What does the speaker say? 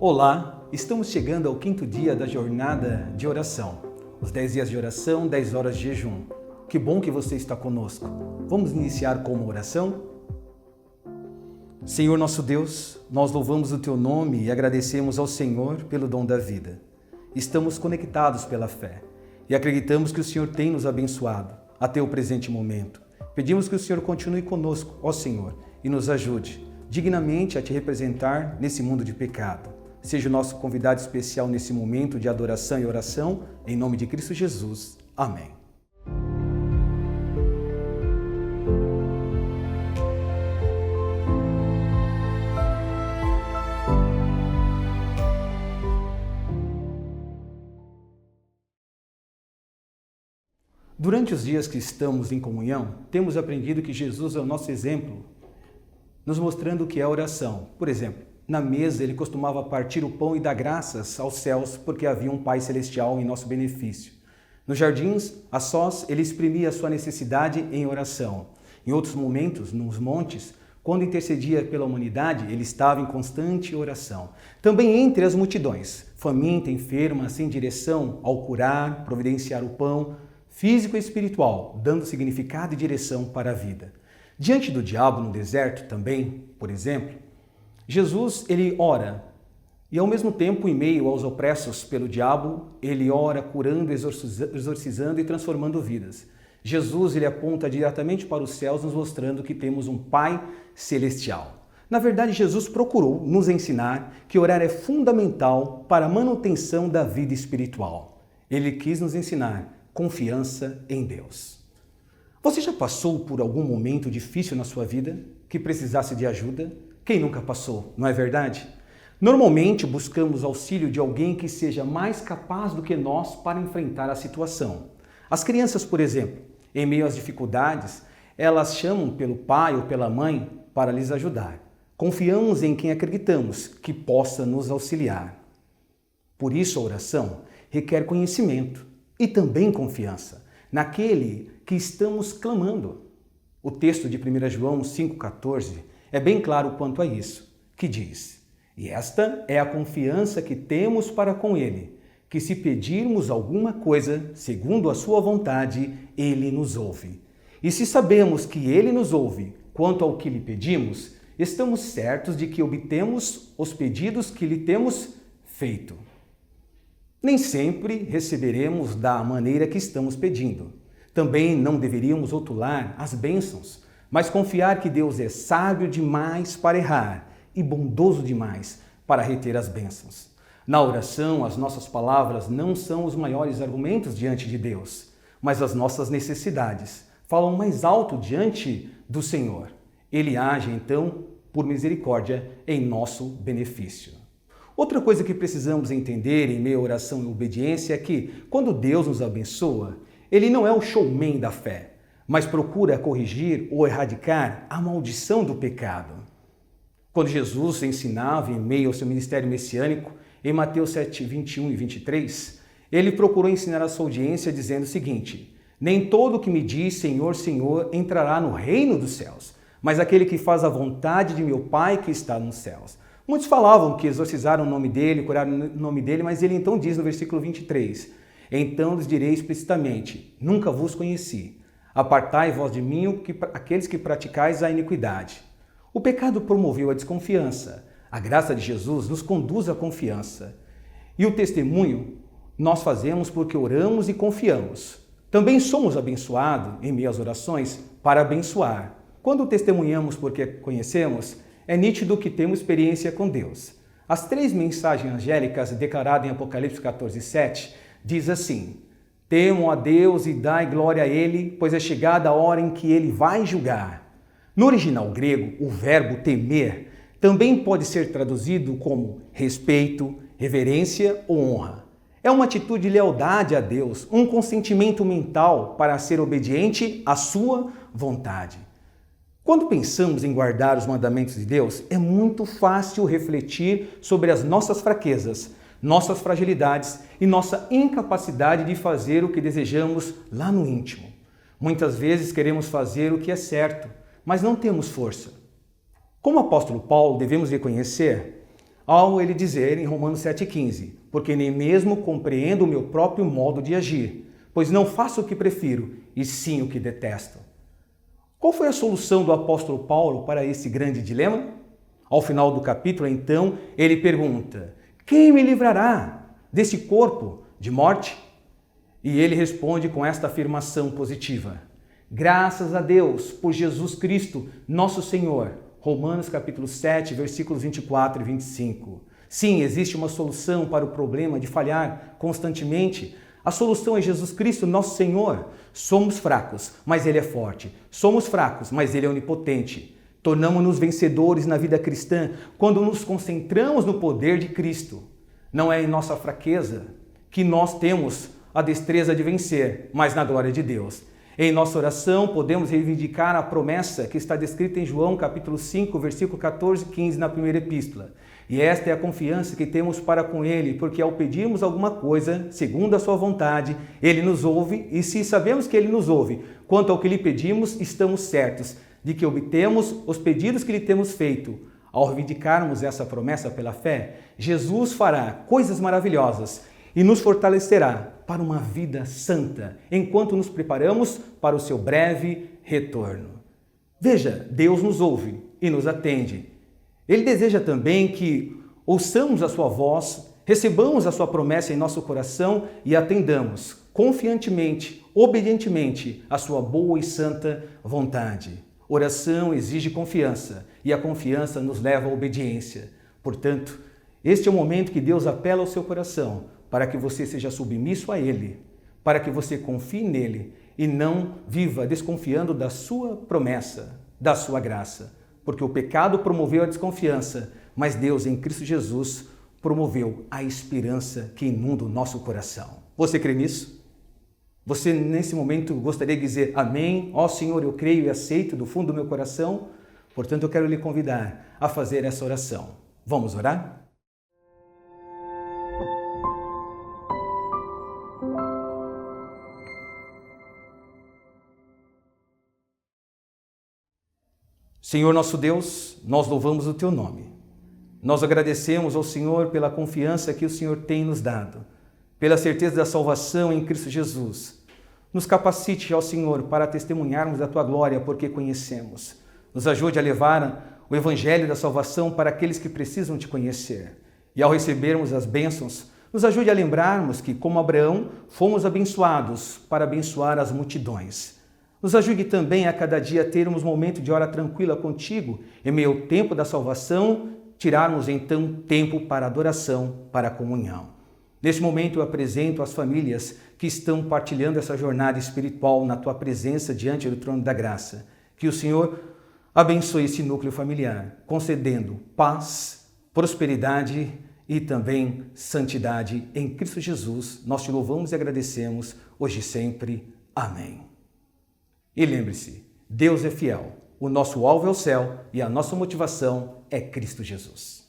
Olá, estamos chegando ao 5º dia da jornada de oração. Os 10 dias de oração, 10 horas de jejum. Que bom que você está conosco. Vamos iniciar com uma oração? Senhor nosso Deus, nós louvamos o Teu nome e agradecemos ao Senhor pelo dom da vida. Estamos conectados pela fé e acreditamos que o Senhor tem nos abençoado até o presente momento. Pedimos que o Senhor continue conosco, ó Senhor, e nos ajude dignamente a Te representar nesse mundo de pecado. Seja o nosso convidado especial nesse momento de adoração e oração, em nome de Cristo Jesus. Amém. Durante os dias que estamos em comunhão, temos aprendido que Jesus é o nosso exemplo, nos mostrando o que é oração. Por exemplo, na mesa ele costumava partir o pão e dar graças aos céus porque havia um Pai Celestial em nosso benefício. Nos jardins, a sós, ele exprimia a sua necessidade em oração. Em outros momentos, nos montes, quando intercedia pela humanidade, ele estava em constante oração. Também entre as multidões, faminta, enferma, sem direção, ao curar, providenciar o pão, físico e espiritual, dando significado e direção para a vida. Diante do diabo no deserto também, por exemplo, Jesus, ele ora e ao mesmo tempo, em meio aos opressos pelo diabo, ele ora curando, exorcizando e transformando vidas. Jesus, ele aponta diretamente para os céus, nos mostrando que temos um Pai Celestial. Na verdade, Jesus procurou nos ensinar que orar é fundamental para a manutenção da vida espiritual. Ele quis nos ensinar confiança em Deus. Você já passou por algum momento difícil na sua vida que precisasse de ajuda? Quem nunca passou, não é verdade? Normalmente buscamos auxílio de alguém que seja mais capaz do que nós para enfrentar a situação. As crianças, por exemplo, em meio às dificuldades, elas chamam pelo pai ou pela mãe para lhes ajudar. Confiamos em quem acreditamos que possa nos auxiliar. Por isso a oração requer conhecimento e também confiança naquele que estamos clamando. O texto de 1 João 5,14 é bem claro quanto a isso, que diz: "E esta é a confiança que temos para com Ele, que se pedirmos alguma coisa segundo a sua vontade, Ele nos ouve. E se sabemos que Ele nos ouve quanto ao que lhe pedimos, estamos certos de que obtemos os pedidos que lhe temos feito." Nem sempre receberemos da maneira que estamos pedindo. Também não deveríamos rotular as bênçãos, mas confiar que Deus é sábio demais para errar e bondoso demais para reter as bênçãos. Na oração, as nossas palavras não são os maiores argumentos diante de Deus, mas as nossas necessidades falam mais alto diante do Senhor. Ele age, então, por misericórdia, em nosso benefício. Outra coisa que precisamos entender em meio à oração e obediência é que, quando Deus nos abençoa, Ele não é o showman da fé, mas procura corrigir ou erradicar a maldição do pecado. Quando Jesus ensinava em meio ao seu ministério messiânico, em Mateus 7, 21 e 23, ele procurou ensinar a sua audiência dizendo o seguinte: "Nem todo o que me diz Senhor, Senhor entrará no reino dos céus, mas aquele que faz a vontade de meu Pai que está nos céus." Muitos falavam que exorcizaram o nome dele, curaram o nome dele, mas ele então diz no versículo 23, "Então lhes direi explicitamente, nunca vos conheci. Apartai vós de mim aqueles que praticais a iniquidade." O pecado promoveu a desconfiança. A graça de Jesus nos conduz à confiança. E o testemunho nós fazemos porque oramos e confiamos. Também somos abençoados em meio às orações para abençoar. Quando testemunhamos porque conhecemos, é nítido que temos experiência com Deus. As 3 mensagens angélicas declaradas em Apocalipse 14:7 diz assim: "Temam a Deus e dai glória a Ele, pois é chegada a hora em que Ele vai julgar." No original grego, o verbo temer também pode ser traduzido como respeito, reverência ou honra. É uma atitude de lealdade a Deus, um consentimento mental para ser obediente à sua vontade. Quando pensamos em guardar os mandamentos de Deus, é muito fácil refletir sobre as nossas fraquezas, nossas fragilidades e nossa incapacidade de fazer o que desejamos lá no íntimo. Muitas vezes queremos fazer o que é certo, mas não temos força. Como o apóstolo Paulo, devemos reconhecer ao ele dizer em Romanos 7,15, porque nem mesmo compreendo o meu próprio modo de agir, pois não faço o que prefiro, e sim o que detesto. Qual foi a solução do apóstolo Paulo para esse grande dilema? Ao final do capítulo, então, ele pergunta: quem me livrará desse corpo de morte? E ele responde com esta afirmação positiva: graças a Deus por Jesus Cristo, nosso Senhor. Romanos capítulo 7, versículos 24 e 25. Sim, existe uma solução para o problema de falhar constantemente. A solução é Jesus Cristo, nosso Senhor. Somos fracos, mas Ele é forte. Somos fracos, mas Ele é onipotente. Tornamos-nos vencedores na vida cristã quando nos concentramos no poder de Cristo. Não é em nossa fraqueza que nós temos a destreza de vencer, mas na glória de Deus. Em nossa oração, podemos reivindicar a promessa que está descrita em João capítulo 5, versículo 14 e 15 na primeira epístola. E esta é a confiança que temos para com Ele, porque ao pedirmos alguma coisa, segundo a sua vontade, Ele nos ouve, e se sabemos que Ele nos ouve, quanto ao que lhe pedimos, estamos certos de que obtemos os pedidos que lhe temos feito. Ao reivindicarmos essa promessa pela fé, Jesus fará coisas maravilhosas e nos fortalecerá para uma vida santa, enquanto nos preparamos para o seu breve retorno. Veja, Deus nos ouve e nos atende. Ele deseja também que ouçamos a sua voz, recebamos a sua promessa em nosso coração e atendamos confiantemente, obedientemente a sua boa e santa vontade. Oração exige confiança e a confiança nos leva à obediência. Portanto, este é o momento que Deus apela ao seu coração para que você seja submisso a Ele, para que você confie nele e não viva desconfiando da sua promessa, da sua graça. Porque o pecado promoveu a desconfiança, mas Deus em Cristo Jesus promoveu a esperança que inunda o nosso coração. Você crê nisso? Você nesse momento gostaria de dizer amém? Ó Senhor, eu creio e aceito do fundo do meu coração. Portanto, eu quero lhe convidar a fazer essa oração. Vamos orar? Senhor nosso Deus, nós louvamos o Teu nome. Nós agradecemos ao Senhor pela confiança que o Senhor tem nos dado, pela certeza da salvação em Cristo Jesus. Nos capacite, ó Senhor, para testemunharmos da Tua glória, porque conhecemos. Nos ajude a levar o Evangelho da salvação para aqueles que precisam Te conhecer. E ao recebermos as bênçãos, nos ajude a lembrarmos que, como Abraão, fomos abençoados para abençoar as multidões. Nos ajude também a cada dia termos momento de hora tranquila contigo, em meio ao tempo da salvação, tirarmos então tempo para adoração, para comunhão. Neste momento eu apresento as famílias que estão partilhando essa jornada espiritual na Tua presença diante do trono da graça. Que o Senhor abençoe esse núcleo familiar, concedendo paz, prosperidade e também santidade em Cristo Jesus. Nós Te louvamos e agradecemos hoje e sempre. Amém. E lembre-se, Deus é fiel, o nosso alvo é o céu e a nossa motivação é Cristo Jesus.